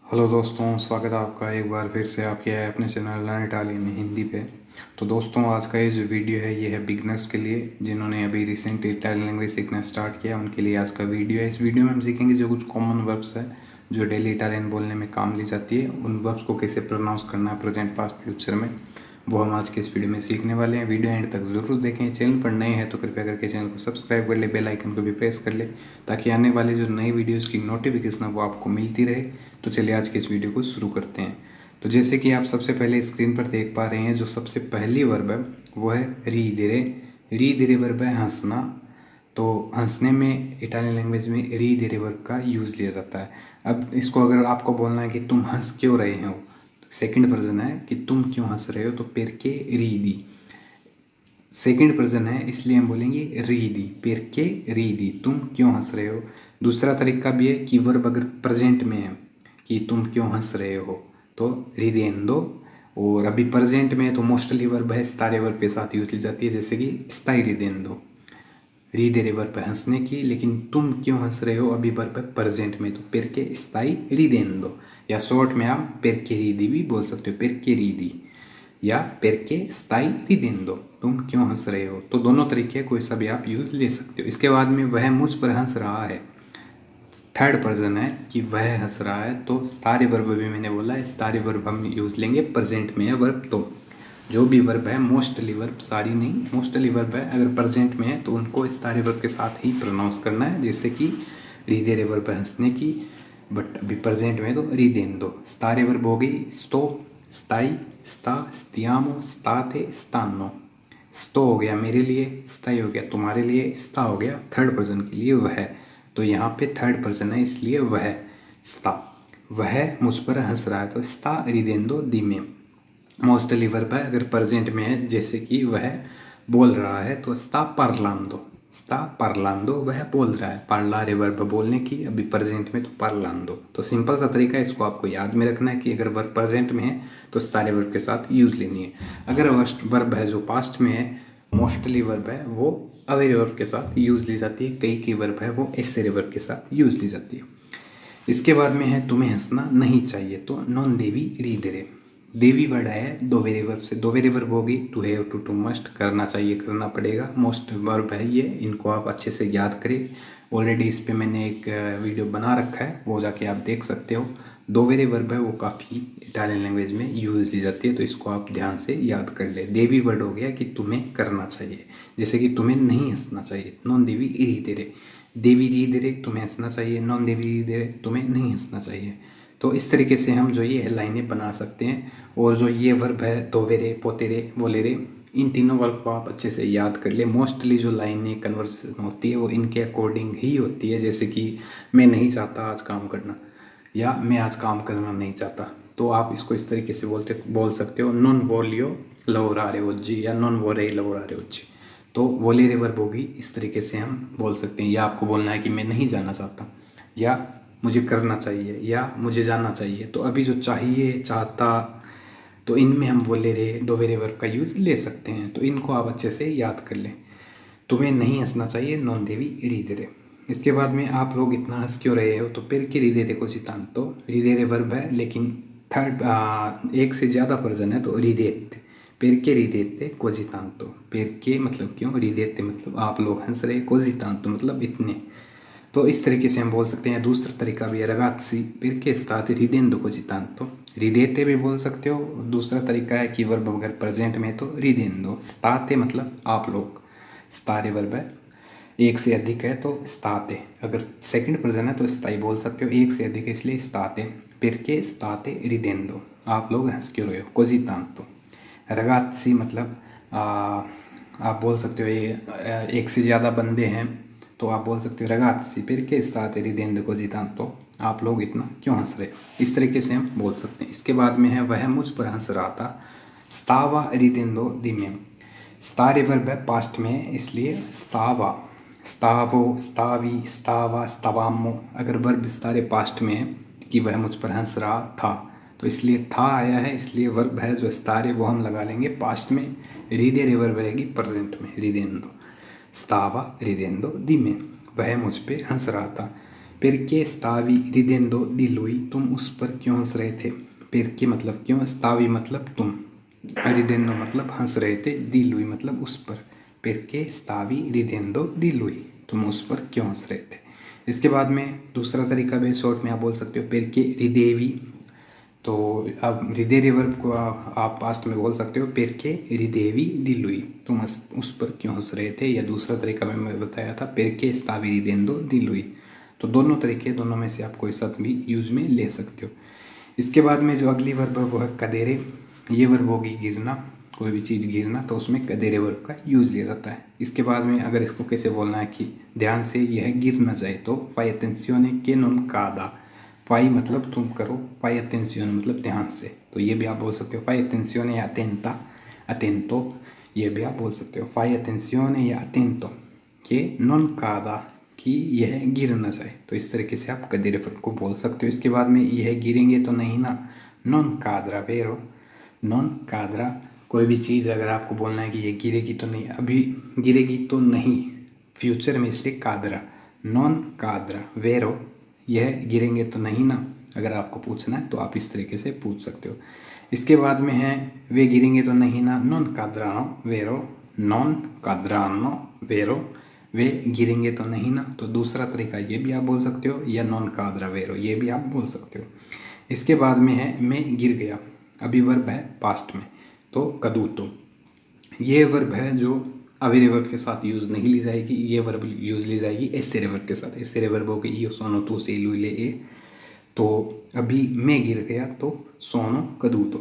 Hello दोस्तों, स्वागत है आपका एक बार फिर से आपके अपने चैनल लर्न इटालियन हिंदी पे। तो दोस्तों, आज का ये जो वीडियो है ये है बिगनर्स के लिए, जिन्होंने अभी रिसेंट इटालियन लैंग्वेज सीखना स्टार्ट किया उनके लिए आज का वीडियो है। इस वीडियो में हम सीखेंगे जो कुछ कॉमन वर्ब्स है जो डेली इटालियन बोलने में काम ली जाती है, उन वर्ब्स को कैसे प्रोनाउंस करना है प्रेजेंट पास्ट फ्यूचर में, वो हम आज के इस वीडियो में सीखने वाले हैं। वीडियो एंड तक ज़रूर देखें। चैनल पर नए हैं तो कृपया करके चैनल को सब्सक्राइब कर ले, बेल आइकन को भी प्रेस कर ले, ताकि आने वाले जो नई वीडियोस की नोटिफिकेशन है वो आपको मिलती रहे। तो चलिए आज के इस वीडियो को शुरू करते हैं। तो जैसे कि आप सबसे पहले स्क्रीन पर देख पा रहे हैं, जो सबसे पहली वर्ब है वो है रीदेरे। रीदेरे वर्ब है हंसना। तो हंसने में इटालियन लैंग्वेज में रीदेरे वर्ब का यूज़ लिया जाता है। अब इसको अगर आपको बोलना है कि तुम हंस क्यों रहे हो, सेकंड वर्जन है कि तुम क्यों हंस रहे हो, तो पेरके रीदी। सेकंड वर्जन है इसलिए हम बोलेंगे रीदी, पेरके रीदी, तुम क्यों हंस रहे हो। दूसरा तरीका भी है कि वर्ब अगर प्रेजेंट में है कि तुम क्यों हंस रहे हो तो ridendo। और अभी प्रेजेंट में है तो मोस्टली वर्ब है स्टारे वर्ब के साथ यूज ली जाती है, जैसे कि stai ridendo। रीदेरे वर्ब है हंसने की, लेकिन तुम क्यों हंस रहे हो अभी वर्ब है प्रेजेंट में, तो पेरके स्टाई ridendo। या शॉर्ट में आप पेरके रीदी भी बोल सकते हो, पेरके रीदी या पेरके स्टाई ridendo, तुम क्यों हंस रहे हो। तो दोनों तरीके कोई सा भी आप यूज ले सकते हो। इसके बाद में वह मुझ पर हंस रहा है, थर्ड पर्सन है कि वह हंस रहा है, तो स्टारे वर्ब भी मैंने बोला है, स्टारे वर्ब हम यूज़ लेंगे प्रेजेंट में है वर्ब। तो जो भी वर्ब है, मोस्टली वर्ब, सारी नहीं, मोस्टली वर्ब है अगर प्रेजेंट में है तो उनको स्टारे वर्ब के साथ ही प्रोनाउंस करना है, जैसे कि रीदेरे वर्ब है हंसने की, बट अभी प्रेजेंट में है तो रीदेंदो। स्टारे वर्ब हो गई स्टो, स्टाई, स्टा, स्तियामो, स्ताते, स्तानो। स्टो हो गया मेरे लिए, स्टाई हो गया तुम्हारे लिए, स्टा हो गया थर्ड पर्सन के लिए वह। तो यहाँ पे थर्ड पर्सन है इसलिए वह, स्टा। वह मुझ पर हंस रहा है तो स्टा ridendo दी में। मोस्टली वर्ब है अगर प्रेजेंट में है, जैसे कि वह बोल रहा है तो स्टा parlando। स्टा parlando, वह बोल रहा है। parlare वर्ब बोलने की, अभी प्रेजेंट में तो parlando। तो सिंपल सा तरीका है, इसको आपको याद में रखना है कि अगर वर्ब प्रेजेंट में है तो स्टारे वर्ब के साथ यूज लेनी है। अगर वर्ब है जो पास्ट में है, मोस्टली वर्ब है वो अवेयर वर्ब के साथ यूज ली जाती है, कई वर्ब है वो एसेरे वर्ब के साथ यूज ली जाती है। इसके बाद में है तुम्हें हंसना नहीं चाहिए, तो नॉन देवी रीदेरे। देवी वर्ड है दोवेरे वर्ब से, दोवेरे वर्ब होगी टू हैव, टू मस्ट, करना चाहिए, करना पड़ेगा, मोस्ट वर्ब है ये। इनको आप अच्छे से याद करें। ऑलरेडी इस पे मैंने एक वीडियो बना रखा है, वो जाके आप देख सकते हो। दोवेरे वर्ब है वो काफ़ी इटालियन लैंग्वेज में यूज ली जाती है, तो इसको आप ध्यान से याद कर ले। देवी वर्ड हो गया कि तुम्हें करना चाहिए, जैसे कि तुम्हें नहीं हंसना चाहिए, नॉन देवी रीदेरे। देवी रीदेरे तुम्हें हंसना चाहिए, नॉन देवी रीदेरे तुम्हें नहीं हंसना चाहिए। तो इस तरीके से हम जो ये लाइनें बना सकते हैं। और जो ये वर्ब है दोवेरे, पोतेरे, वोलेरे, इन तीनों वर्ब को आप अच्छे से याद कर ले। मोस्टली जो लाइनें कन्वर्सेशन होती है वो इनके अकॉर्डिंग ही होती है, जैसे कि मैं नहीं चाहता आज काम करना, या मैं आज काम करना नहीं चाहता, तो आप इसको इस तरीके से बोल सकते हो, नॉन वोलियो लवोरारे ओज्जी या नॉन वोरे लवोरारे ओज्जी। तो वोलेरे वर्ब होगी, इस तरीके से हम बोल सकते हैं। या आपको बोलना है कि मैं नहीं जाना चाहता, या मुझे करना चाहिए, या मुझे जाना चाहिए। तो अभी जो चाहिए, चाहता, तो इनमें हम वोलेरे दोवेरे वर्ब का यूज़ ले सकते हैं। तो इनको आप अच्छे से याद कर लें। तुम्हें नहीं हंसना चाहिए, नॉन देवी रीदेरे। इसके बाद में आप लोग इतना हंस क्यों रहे हो, तो पेरके रीदेरे को जितान। तो रीदेरे वर्ब है, लेकिन थर्ड एक से ज़्यादा वर्जन है तो रीदेते, पेरके रीदेते कोजितांतो। पेरके मतलब क्यों, रीदेते मतलब आप लोग हंस रहे, कोजितांतो मतलब इतने। तो इस तरीके से हम बोल सकते हैं। दूसरा तरीका भी है रगात्सी पेरके स्ताते ridendo कोजितांतो। रिदेते भी बोल सकते हो। दूसरा तरीका है कि वर्ब अगर प्रेजेंट में है तो ridendo। स्ताते मतलब आप लोग, स्तारे वर्ब है, एक से अधिक है तो स्ताते। अगर सेकंड पर्सन है तो स्ताई बोल सकते हो, एक से अधिक है इसलिए स्ताते। पेरके स्ताते ridendo, आप लोग हंस क्यों रहे हो, कोजितांतो। रगात्सी मतलब आप बोल सकते हो ये एक से ज़्यादा बंदे हैं तो आप बोल सकते हो रगात्सी पेरके स्ताते ridendo कोजितांतो, आप लोग इतना क्यों हंस रहे हो। इस तरीके से हम बोल सकते हैं। इसके बाद में है वह मुझ पर हंस रहा था, स्तावा ridendo दी में। स्तारे वर्ब है पास्ट में है इसलिए स्तावा, स्तावो, स्तावी, स्तावा, स्तावामो। अगर वर्ब स्तारे पास्ट में है कि वह मुझ पर हंस रहा था, तो इसलिए था आया है, इसलिए वर्ब है जो स्तारे वो हम लगा लेंगे पास्ट में। रीदेरे वर्ब रहेगी प्रेजेंट में, ridendo। स्तावा ridendo दी में, वह मुझ पे हंस रहा था। पेरके स्तावी रिदेंदो दिलुई, तुम उस पर क्यों हंस रहे थे। पेरके मतलब क्यों, स्तावी मतलब तुम, रिदेंदो मतलब हंस रहे थे, दिलुई मतलब उस पर। पेरके स्तावी रिदेंदो दिलुई, तुम उस पर क्यों हंस रहे थे। इसके बाद में दूसरा तरीका भी शॉर्ट में आप बोल सकते हो, पेरके रिदेवी। तो अब रिदेरी वर्ब को आप पास्ट में बोल सकते हो, पेरके रिदेवी दिलुई, तुम उस पर क्यों हंस रहे थे। या दूसरा तरीका मैं बताया था, पेरके स्तावी रिदेंदो दिलुई। तो दोनों तरीके, दोनों में से आप कोई सा भी यूज में ले सकते हो। इसके बाद में जो अगली वर्ब है वो है कदेरे। ये वर्ब होगी गिरना, कोई भी चीज़ गिरना, तो उसमें कदेरे वर्ब का यूज लिया जाता है। इसके बाद में अगर इसको कैसे बोलना है कि ध्यान से यह गिर न जाए, तो फाई अटेंसियोने के नॉन कादा। फाई मतलब तुम करो, फाई अटेंसियोने मतलब ध्यान से, तो ये भी आप बोल सकते हो फाई अटेंसियोने या अटेंटा, अटेंटो, ये भी आप बोल सकते हो फाई अटेंसियोने या अटेंटो के नॉन कादा, कि यह गिर न जाए। तो इस तरीके से आप कदेरे वर्ब को बोल सकते हो। इसके बाद में यह गिरेंगे तो नहीं ना, नॉन कादरा वेरो, नॉन कादरा, कोई भी चीज़ अगर आपको बोलना है कि ये गिरेगी तो नहीं, अभी गिरेगी तो नहीं, फ्यूचर में, इसलिए कादरा, नॉन कादरा वेरो, यह गिरेंगे तो नहीं ना, अगर आपको पूछना है तो आप इस तरीके से पूछ सकते हो। इसके बाद में है वे गिरेंगे तो नहीं ना, नॉन कादरानो वेरो, नॉन कादरानो वेरो, वे गिरेंगे तो नहीं ना। तो दूसरा तरीका ये भी आप बोल सकते हो, या नॉन कादरा वेरो, ये भी आप बोल सकते हो। इसके बाद में है मैं गिर गया, अभी वर्ब है पास्ट में, तो कदूतो। ये वर्ब है जो अवेरे वर्ब के साथ यूज़ नहीं ली जाएगी, ये वर्ब यूज़ ली जाएगी एसेरे वर्ब के साथ। एसेरे वर्ब हो गई io sono tu sei lui lei è। तो अभी मैं गिर गया तो सोनो कदूतो,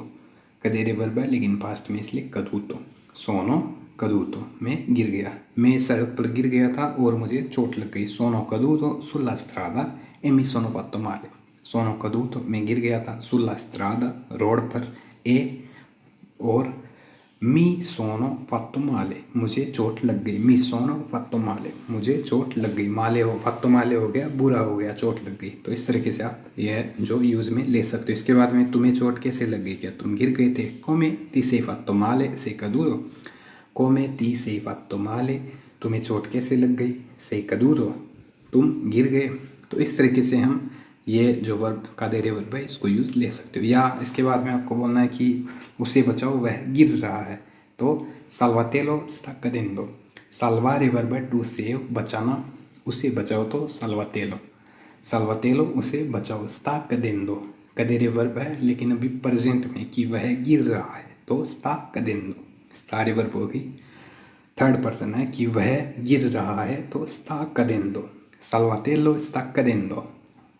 कदेरे वर्ब है लेकिन पास्ट में, इसलिए कदूतो, सोनो कदूतो, मैं गिर गया, मैं सड़क पर गिर गया था और मुझे चोट लग गई। सोनो कदूतो sulla strada e mi sono fatto male। सोनो कदूतो मैं गिर गया था, sulla strada रोड पर, ए और मी सोनो फत्तो माले, मुझे चोट लग गई। मी सोनो फत्तो माले, मुझे चोट लग गई। माले हो, फत्तो माले हो गया बुरा हो गया, चोट लग गई। तो इस तरीके से आप यह जो यूज़ में ले सकते हो। इसके बाद में तुम्हें चोट कैसे लग गई, क्या तुम गिर गए थे। कोमे ती sei fatto male sei caduto, कोमे ती sei fatto male, तुम्हें चोट कैसे लग गई, sei caduto, तुम गिर गए। तो इस तरीके से हम ये जो वर्ब कादेरे वर्ब है इसको यूज़ ले सकते हो। या इसके बाद में आपको बोलना है कि उसे बचाओ वह गिर रहा है, तो salvatelo sta cadendo। salvare verb है टू सेव, बचाना, उसे बचाओ तो salvatelo, salvatelo उसे बचाओ, sta cadendo कदेरे वर्ब है लेकिन अभी प्रेजेंट में, कि वह गिर रहा है, तो sta cadendo। स्टारे वर्ब होगी, थर्ड पर्सन है, कि वह गिर रहा है, तो sta cadendo, salvatelo sta cadendo,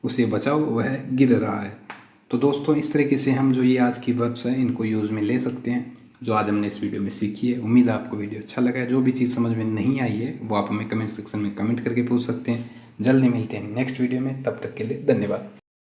उसे बचाओ वह गिर रहा है। तो दोस्तों इस तरीके से हम जो ये आज की वर्ब्स हैं इनको यूज़ में ले सकते हैं, जो आज हमने इस वीडियो में सीखी है। उम्मीद है आपको वीडियो अच्छा लगा है। जो भी चीज़ समझ में नहीं आई है वो आप हमें कमेंट सेक्शन में कमेंट करके पूछ सकते हैं। जल्दी मिलते हैं नेक्स्ट वीडियो में, तब तक के लिए धन्यवाद।